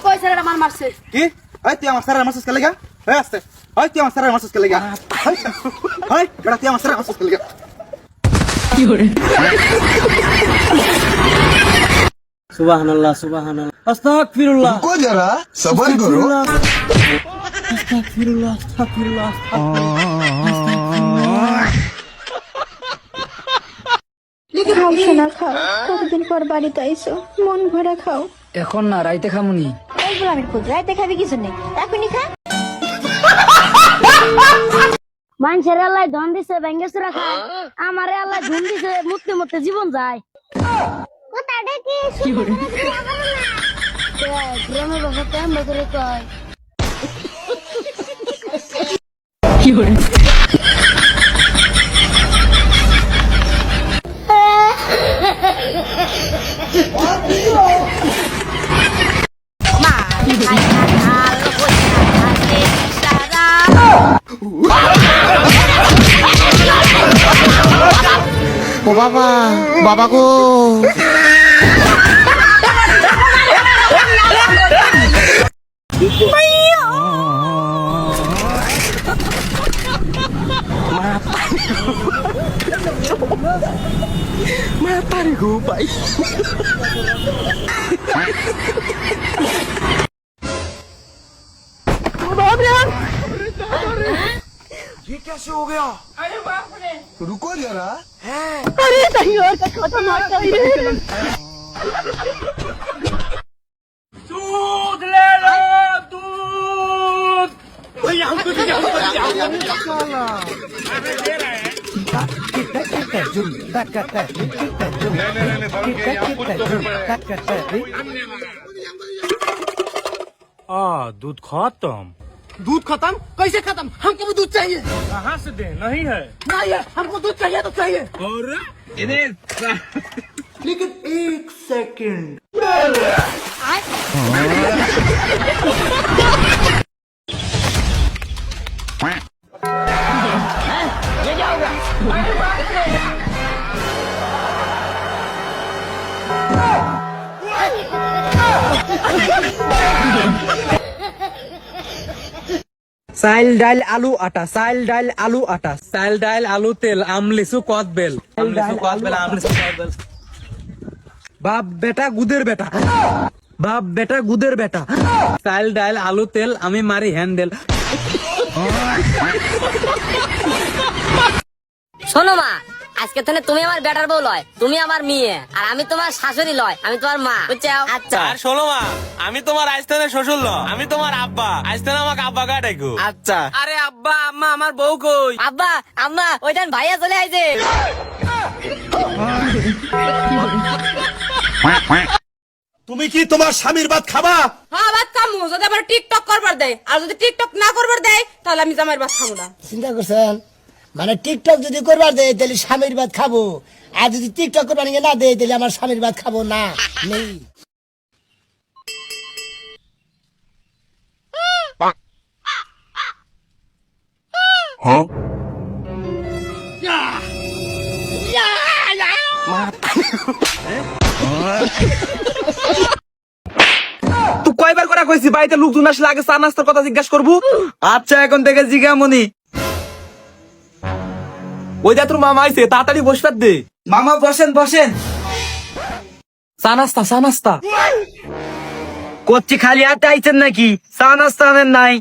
কই স্যার আমার মারছে কি এই তুই আমার স্যারের মারছিস কে লাগা এই আস্তে এই তুই আমার স্যারের মারছিস কে লাগা এই বেটা তুই আমার স্যারের মারছিস কে লাগা কি করে সুবহানাল্লাহ সুবহানাল্লাহ আস্তাগফিরুল্লাহ रुको जरा सबर करो আস্তাগফিরুল্লাহ আস্তাগফিরুল্লাহ খাও সোনা খাও, কতদিন পর বাড়িতে আইসো, মন ভরা খাও। এখন না রাইতে খামুনি এই গোলামের পুত, রাইতে খাবি কিছু নেই, এখনই খা। মানুষের আল্লাহ ধন দিছে ব্যাঙ্গেসরা খায়, আমারে আল্লাহ ধন দিছে মুক্তি মুক্তি জীবন যায়। কথাটা কি গ্রামের বাসা কেমন করে কয় কি করে ও বাবা বাবা গো মাতারি গো ভাই ये कैसे हो गया रुको जरा अरे नहीं और का छोटा मारता है दूध ले लो दूध भैया हमको दूध खत्म दूध खत्म कैसे खत्म हमको भी दूध चाहिए कहाँ से दे नहीं है नहीं है हमको दूध चाहिए तो चाहिए और लेकिन एक सेकंड চাইল ডাইল আলু আটা চাইল ডাইল আলু আটা চাইল ডাইল আলু তেল আমলিসু কদ বেল বাপ বেটা গুদের বেটা বাপ বেটা গুদের বেটা চাইল ডাইল আলু তেল আমি মারি হ্যান্ডেল শোনো মা, আজকে থেকে তুমি আমার বেটার বউ লয়, তুমি আমার মেয়ে, আর আমি তোমার শাশুড়ি লয়, আমি তোমার মা, বুঝছো? আচ্ছা আর শোনো মা, আমি তোমার আইস্তানের শ্বশুর ল, আমি তোমার আব্বা, আইস্তান আমাকে আব্বা কাটাইকো। আচ্ছা আরে আব্বা আম্মা আমার বউ কই? আব্বা আম্মা ওইটান ভাইয়া চলে আইছে। তুমি কি তোমার স্বামীর ভাত খাবা হ্যাঁ ভাত খামু, যদি আবার টিকটক করবার দেয়, আর যদি টিকটক না করবার দেয় তাহলে আমি জামাইয়ের ভাত খাবো না। চিন্তা করছেন মানে টিকটক যদি করবার দেয় তাহলে স্বামীর ভাত খাবো, আর যদি টিকটক করবার না দেয় তাহলে আমার স্বামীর ভাত খাবো না নেই। তুই কয়বার করে কইছি বাড়িতে লোকজন আসলে আগে চা নাস্তার কথা জিজ্ঞাসা করবো। আচ্ছা এখন থেকে জিজ্ঞামনি ওই যা তোর মামা আইছে, তাড়াতাড়ি বসবার দে। মামা বসেন বসেন। চা নাস্তা চা নাস্তা করছি, খালি হাতে আইছেন নাকি? চা নাস্তা আনেন নাই?